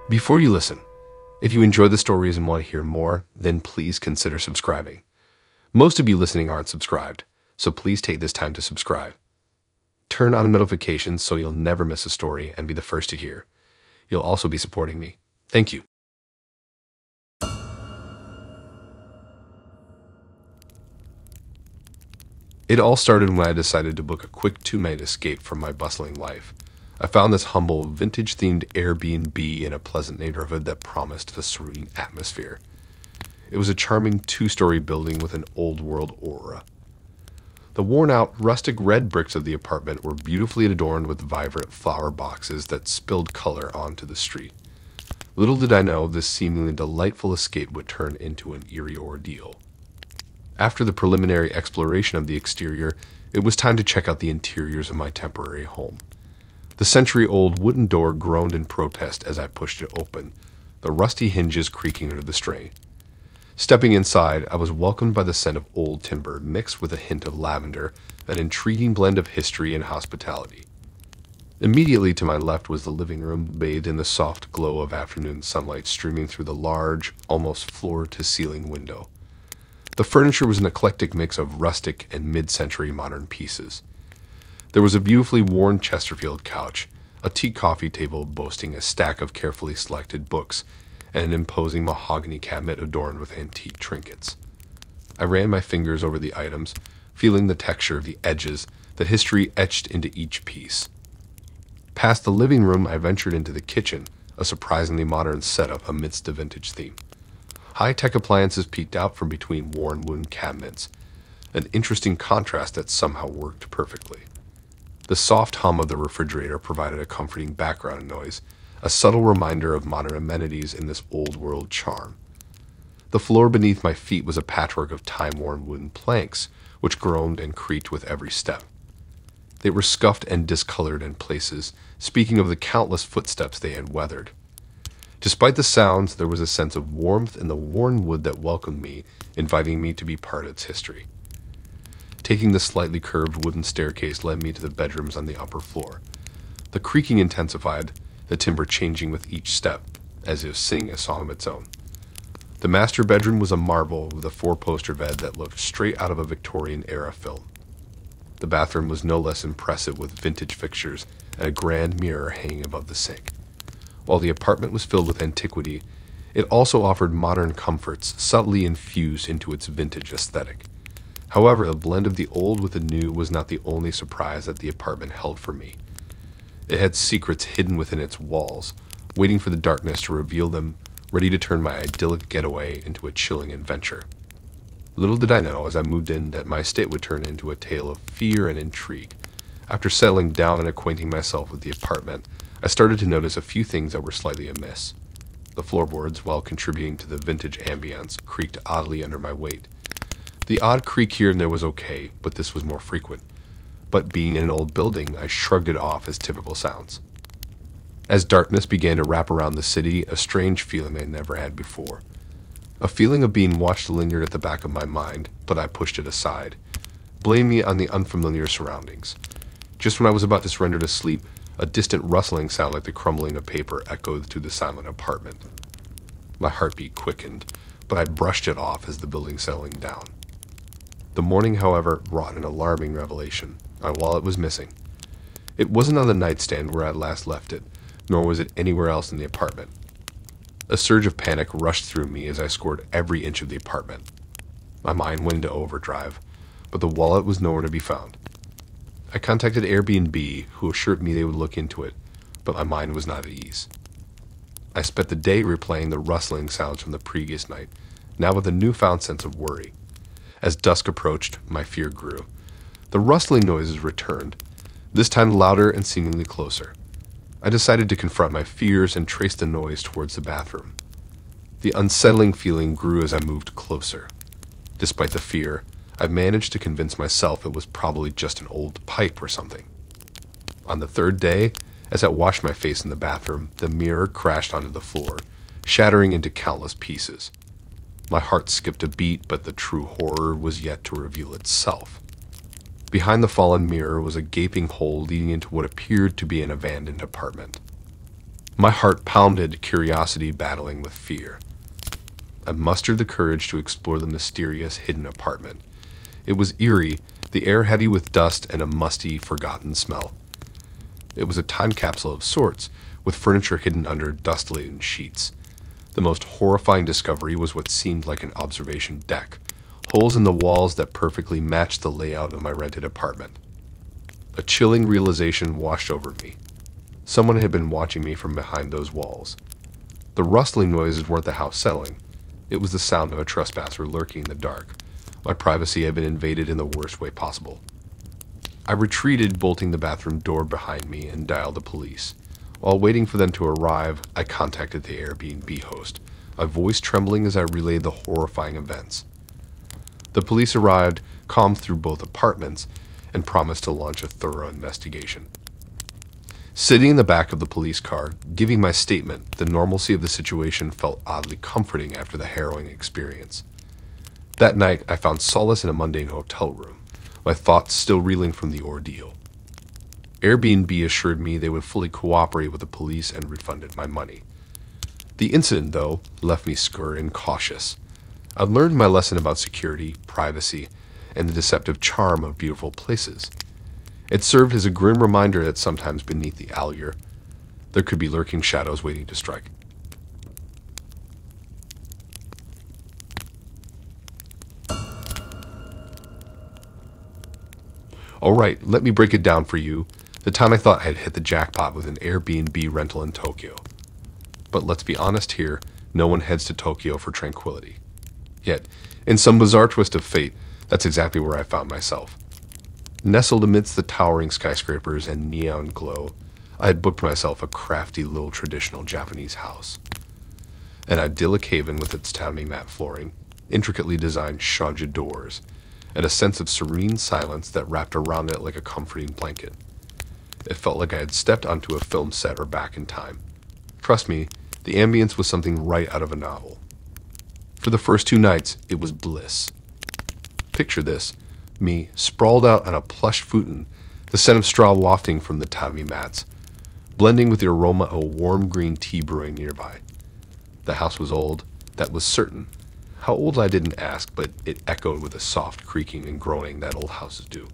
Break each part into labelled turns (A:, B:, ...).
A: Before you listen, if you enjoy the stories and want to hear more, then please consider subscribing. Most of you listening aren't subscribed, so please take this time to subscribe. Turn on notifications so you'll never miss a story and be the first to hear. You'll also be supporting me. Thank you. It all started when I decided to book a quick 2-night escape from my bustling life. I found this humble, vintage-themed Airbnb in a pleasant neighborhood that promised a serene atmosphere. It was a charming 2-story building with an old-world aura. The worn-out, rustic red bricks of the apartment were beautifully adorned with vibrant flower boxes that spilled color onto the street. Little did I know this seemingly delightful escape would turn into an eerie ordeal. After the preliminary exploration of the exterior, it was time to check out the interiors of my temporary home. The century-old wooden door groaned in protest as I pushed it open, the rusty hinges creaking under the strain. Stepping inside, I was welcomed by the scent of old timber mixed with a hint of lavender, an intriguing blend of history and hospitality. Immediately to my left was the living room, bathed in the soft glow of afternoon sunlight streaming through the large, almost floor-to-ceiling window. The furniture was an eclectic mix of rustic and mid-century modern pieces. There was a beautifully worn Chesterfield couch, a tea coffee table boasting a stack of carefully selected books, and an imposing mahogany cabinet adorned with antique trinkets. I ran my fingers over the items, feeling the texture of the edges, the history etched into each piece. Past the living room, I ventured into the kitchen, a surprisingly modern setup amidst a vintage theme. High-tech appliances peeked out from between worn wooden cabinets, an interesting contrast that somehow worked perfectly. The soft hum of the refrigerator provided a comforting background noise, a subtle reminder of modern amenities in this old-world charm. The floor beneath my feet was a patchwork of time-worn wooden planks, which groaned and creaked with every step. They were scuffed and discolored in places, speaking of the countless footsteps they had weathered. Despite the sounds, there was a sense of warmth in the worn wood that welcomed me, inviting me to be part of its history. Taking the slightly curved wooden staircase led me to the bedrooms on the upper floor. The creaking intensified, the timber changing with each step, as if singing a song of its own. The master bedroom was a marble with a 4-poster bed that looked straight out of a Victorian-era film. The bathroom was no less impressive with vintage fixtures and a grand mirror hanging above the sink. While the apartment was filled with antiquity, it also offered modern comforts subtly infused into its vintage aesthetic. However, the blend of the old with the new was not the only surprise that the apartment held for me. It had secrets hidden within its walls, waiting for the darkness to reveal them, ready to turn my idyllic getaway into a chilling adventure. Little did I know as I moved in that my stay would turn into a tale of fear and intrigue. After settling down and acquainting myself with the apartment, I started to notice a few things that were slightly amiss. The floorboards, while contributing to the vintage ambience, creaked oddly under my weight. The odd creak here and there was okay, but this was more frequent. But being in an old building, I shrugged it off as typical sounds. As darkness began to wrap around the city, a strange feeling I never had before. A feeling of being watched lingered at the back of my mind, but I pushed it aside, blaming it on the unfamiliar surroundings. Just when I was about to surrender to sleep, a distant rustling sound like the crumbling of paper echoed through the silent apartment. My heartbeat quickened, but I brushed it off as the building settling down. The morning, however, brought an alarming revelation. My wallet was missing. It wasn't on the nightstand where I last left it, nor was it anywhere else in the apartment. A surge of panic rushed through me as I scored every inch of the apartment. My mind went into overdrive, but the wallet was nowhere to be found. I contacted Airbnb, who assured me they would look into it, but my mind was not at ease. I spent the day replaying the rustling sounds from the previous night, now with a newfound sense of worry. As dusk approached, my fear grew. The rustling noises returned, this time louder and seemingly closer. I decided to confront my fears and trace the noise towards the bathroom. The unsettling feeling grew as I moved closer. Despite the fear, I managed to convince myself it was probably just an old pipe or something. On the third day, as I washed my face in the bathroom, the mirror crashed onto the floor, shattering into countless pieces. My heart skipped a beat, but the true horror was yet to reveal itself. Behind the fallen mirror was a gaping hole leading into what appeared to be an abandoned apartment. My heart pounded, curiosity battling with fear. I mustered the courage to explore the mysterious hidden apartment. It was eerie, the air heavy with dust and a musty, forgotten smell. It was a time capsule of sorts, with furniture hidden under dust-laden sheets. The most horrifying discovery was what seemed like an observation deck, holes in the walls that perfectly matched the layout of my rented apartment. A chilling realization washed over me. Someone had been watching me from behind those walls. The rustling noises weren't the house settling. It was the sound of a trespasser lurking in the dark. My privacy had been invaded in the worst way possible. I retreated, bolting the bathroom door behind me, and dialed the police. While waiting for them to arrive, I contacted the Airbnb host, my voice trembling as I relayed the horrifying events. The police arrived, combed through both apartments, and promised to launch a thorough investigation. Sitting in the back of the police car, giving my statement, the normalcy of the situation felt oddly comforting after the harrowing experience. That night, I found solace in a mundane hotel room, my thoughts still reeling from the ordeal. Airbnb assured me they would fully cooperate with the police and refunded my money. The incident, though, left me scared and cautious. I'd learned my lesson about security, privacy, and the deceptive charm of beautiful places. It served as a grim reminder that sometimes beneath the allure, there could be lurking shadows waiting to strike. Alright, let me break it down for you. The time I thought I had hit the jackpot with an Airbnb rental in Tokyo. But let's be honest here, no one heads to Tokyo for tranquility. Yet, in some bizarre twist of fate, that's exactly where I found myself. Nestled amidst the towering skyscrapers and neon glow, I had booked myself a crafty little traditional Japanese house. An idyllic haven with its tatami mat flooring, intricately designed shoja doors, and a sense of serene silence that wrapped around it like a comforting blanket. It felt like I had stepped onto a film set or back in time. Trust me, the ambience was something right out of a novel. For the first 2 nights, it was bliss. Picture this, me sprawled out on a plush futon, the scent of straw wafting from the tatami mats, blending with the aroma of a warm green tea brewing nearby. The house was old, that was certain. How old I didn't ask, but it echoed with a soft creaking and groaning that old houses do.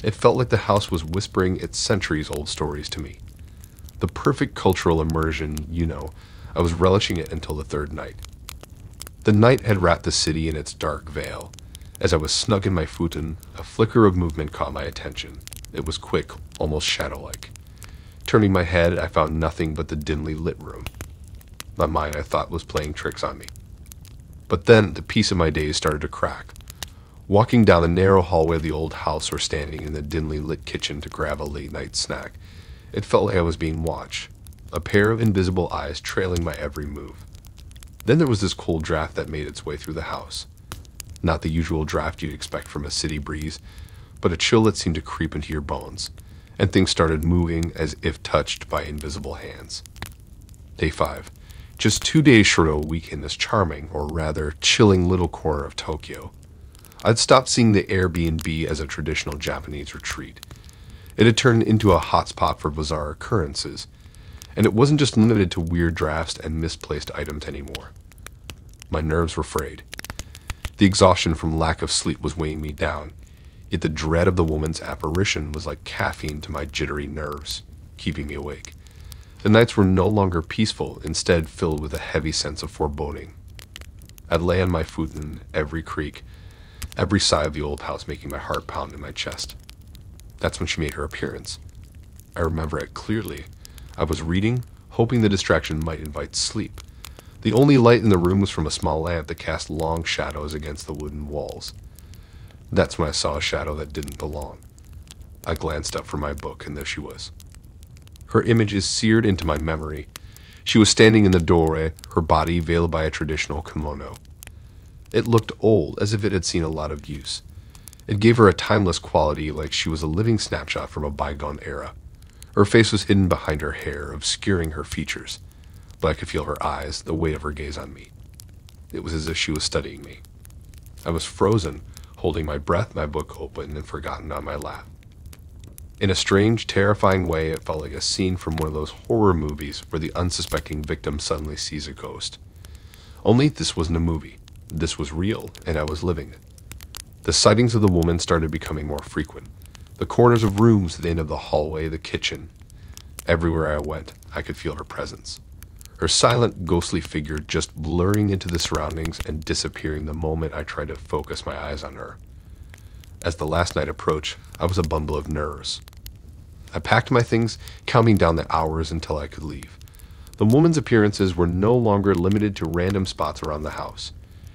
A: It felt like the house was whispering its centuries-old stories to me. The perfect cultural immersion, I was relishing it until the 3rd night. The night had wrapped the city in its dark veil. As I was snug in my futon, a flicker of movement caught my attention. It was quick, almost shadow-like. Turning my head, I found nothing but the dimly lit room. My mind, I thought, was playing tricks on me. But then, the peace of my days started to crack. Walking down the narrow hallway of the old house or standing in the dimly lit kitchen to grab a late-night snack, it felt like I was being watched, a pair of invisible eyes trailing my every move. Then there was this cold draft that made its way through the house. Not the usual draft you'd expect from a city breeze, but a chill that seemed to creep into your bones, and things started moving as if touched by invisible hands. Day 5. Just 2 days short of a week in this charming, or rather chilling little corner of Tokyo. I'd stopped seeing the Airbnb as a traditional Japanese retreat. It had turned into a hotspot for bizarre occurrences, and it wasn't just limited to weird drafts and misplaced items anymore. My nerves were frayed. The exhaustion from lack of sleep was weighing me down, yet the dread of the woman's apparition was like caffeine to my jittery nerves, keeping me awake. The nights were no longer peaceful, instead filled with a heavy sense of foreboding. I'd lay on my futon, every creak, every sigh of the old house making my heart pound in my chest. That's when she made her appearance. I remember it clearly. I was reading, hoping the distraction might invite sleep. The only light in the room was from a small lamp that cast long shadows against the wooden walls. That's when I saw a shadow that didn't belong. I glanced up from my book, and there she was. Her image is seared into my memory. She was standing in the doorway, her body veiled by a traditional kimono. It looked old, as if it had seen a lot of use. It gave her a timeless quality, like she was a living snapshot from a bygone era. Her face was hidden behind her hair, obscuring her features, but I could feel her eyes, the weight of her gaze on me. It was as if she was studying me. I was frozen, holding my breath, my book open and forgotten on my lap. In a strange, terrifying way, it felt like a scene from one of those horror movies where the unsuspecting victim suddenly sees a ghost. Only this wasn't a movie. This was real, and I was living it. The sightings of the woman started becoming more frequent. The corners of rooms, the end of the hallway, the kitchen. Everywhere I went, I could feel her presence. Her silent, ghostly figure just blurring into the surroundings and disappearing the moment I tried to focus my eyes on her. As the last night approached, I was a bundle of nerves. I packed my things, counting down the hours until I could leave. The woman's appearances were no longer limited to random spots around the house.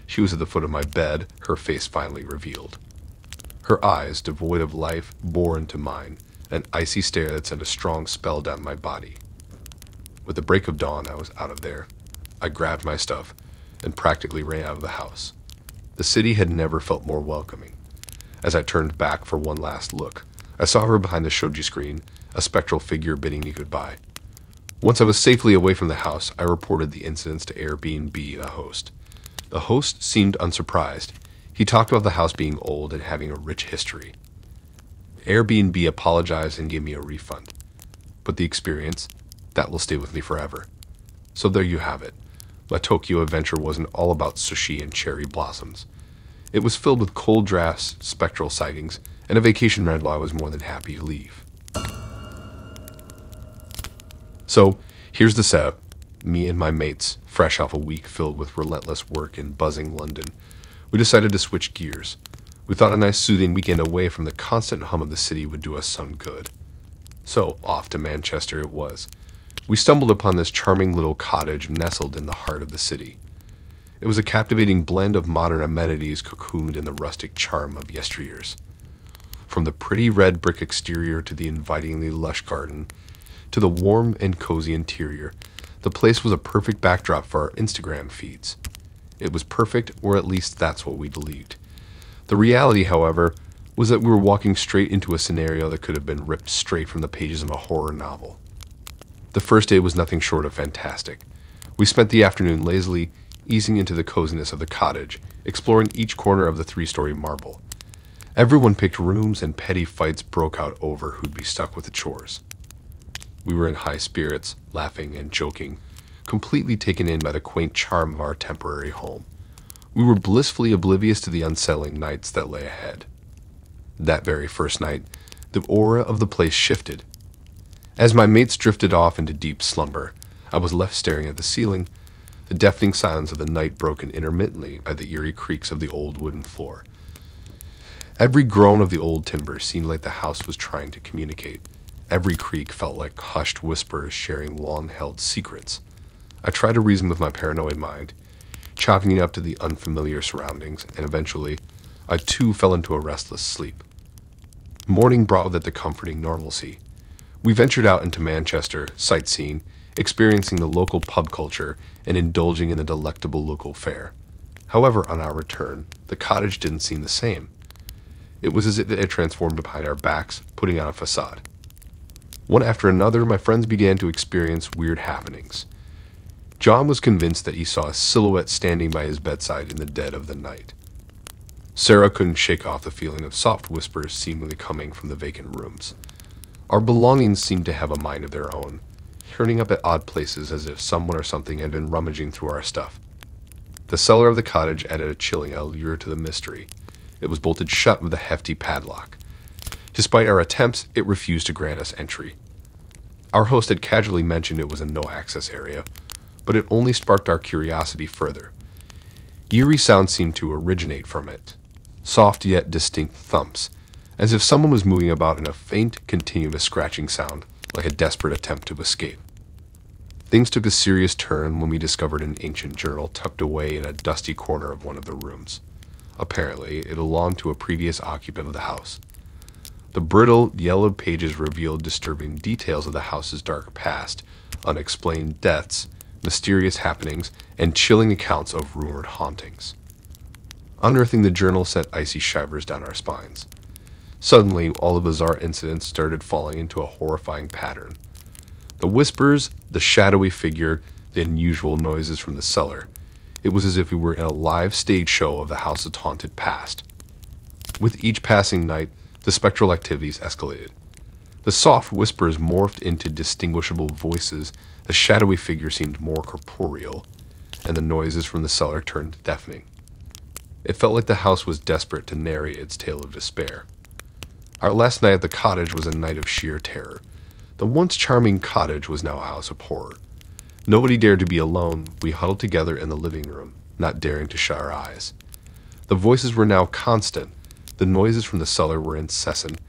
A: She was at the foot of my bed, her face finally revealed. Her eyes, devoid of life, bore into mine, an icy stare that sent a strong spell down my body. With the break of dawn, I was out of there. I grabbed my stuff and practically ran out of the house. The city had never felt more welcoming. As I turned back for one last look, I saw her behind the shoji screen, a spectral figure bidding me goodbye. Once I was safely away from the house, I reported the incidents to Airbnb, the host. The host seemed unsurprised. He talked about the house being old and having a rich history. Airbnb apologized and gave me a refund. But the experience, that will stay with me forever. So there you have it. My Tokyo adventure wasn't all about sushi and cherry blossoms. It was filled with cold drafts, spectral sightings, and a vacation rental I was more than happy to leave. So, here's the setup. Me and my mates, fresh off a week filled with relentless work in buzzing London, we decided to switch gears. We thought a nice soothing weekend away from the constant hum of the city would do us some good. So, off to Manchester it was. We stumbled upon this charming little cottage nestled in the heart of the city. It was a captivating blend of modern amenities cocooned in the rustic charm of yesteryears. From the pretty red brick exterior to the invitingly lush garden, to the warm and cozy interior, the place was a perfect backdrop for our Instagram feeds. It was perfect, or at least that's what we believed. The reality, however, was that we were walking straight into a scenario that could have been ripped straight from the pages of a horror novel. The first day was nothing short of fantastic. We spent the afternoon lazily easing into the coziness of the cottage, exploring each corner of the 3-story marble. Everyone picked rooms and petty fights broke out over who'd be stuck with the chores. We were in high spirits, laughing and joking, completely taken in by the quaint charm of our temporary home. We were blissfully oblivious to the unsettling nights that lay ahead. That very first night, the aura of the place shifted. As my mates drifted off into deep slumber, I was left staring at the ceiling, the deafening silence of the night broken intermittently by the eerie creaks of the old wooden floor. Every groan of the old timber seemed like the house was trying to communicate. Every creak felt like hushed whispers sharing long-held secrets. I tried to reason with my paranoid mind, chalking it up to the unfamiliar surroundings, and eventually, I too fell into a restless sleep. Morning brought with it the comforting normalcy. We ventured out into Manchester, sightseeing, experiencing the local pub culture, and indulging in the delectable local fare. However, on our return, the cottage didn't seem the same. It was as if it had transformed behind our backs, putting on a facade. One after another, my friends began to experience weird happenings. John was convinced that he saw a silhouette standing by his bedside in the dead of the night. Sarah couldn't shake off the feeling of soft whispers seemingly coming from the vacant rooms. Our belongings seemed to have a mind of their own, turning up at odd places as if someone or something had been rummaging through our stuff. The cellar of the cottage added a chilling allure to the mystery. It was bolted shut with a hefty padlock. Despite our attempts, it refused to grant us entry. Our host had casually mentioned it was a no-access area, but it only sparked our curiosity further. Eerie sounds seemed to originate from it, soft yet distinct thumps, as if someone was moving about in a faint, continuous scratching sound, like a desperate attempt to escape. Things took a serious turn when we discovered an ancient journal tucked away in a dusty corner of one of the rooms. Apparently, it belonged to a previous occupant of the house. The brittle, yellowed pages revealed disturbing details of the house's dark past, unexplained deaths, mysterious happenings, and chilling accounts of rumored hauntings. Unearthing the journal sent icy shivers down our spines. Suddenly, all the bizarre incidents started falling into a horrifying pattern. The whispers, the shadowy figure, the unusual noises from the cellar. It was as if we were in a live stage show of the house's haunted past. With each passing night, the spectral activities escalated. The soft whispers morphed into distinguishable voices, the shadowy figure seemed more corporeal, and the noises from the cellar turned deafening. It felt like the house was desperate to narrate its tale of despair. Our last night at the cottage was a night of sheer terror. The once charming cottage was now a house of horror. Nobody dared to be alone. We huddled together in the living room, not daring to shut our eyes. The voices were now constant. The noises from the cellar were incessant,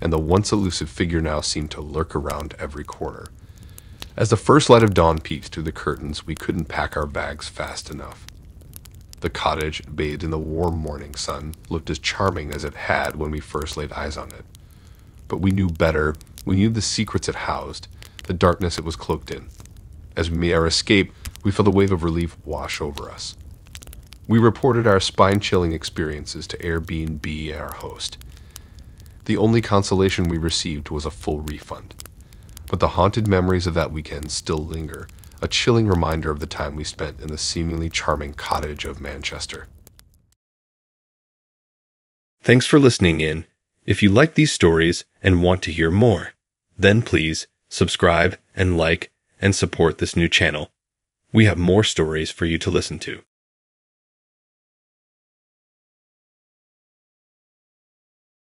A: and the once elusive figure now seemed to lurk around every corner. As the first light of dawn peeked through the curtains, we couldn't pack our bags fast enough. The cottage, bathed in the warm morning sun, looked as charming as it had when we first laid eyes on it. But we knew better. We knew the secrets it housed, the darkness it was cloaked in. As we made our escape, we felt a wave of relief wash over us. We reported our spine-chilling experiences to Airbnb and our host. The only consolation we received was a full refund. But the haunted memories of that weekend still linger, a chilling reminder of the time we spent in the seemingly charming cottage of Manchester.
B: Thanks for listening in. If you like these stories and want to hear more, then please subscribe and like and support this new channel. We have more stories for you to listen to.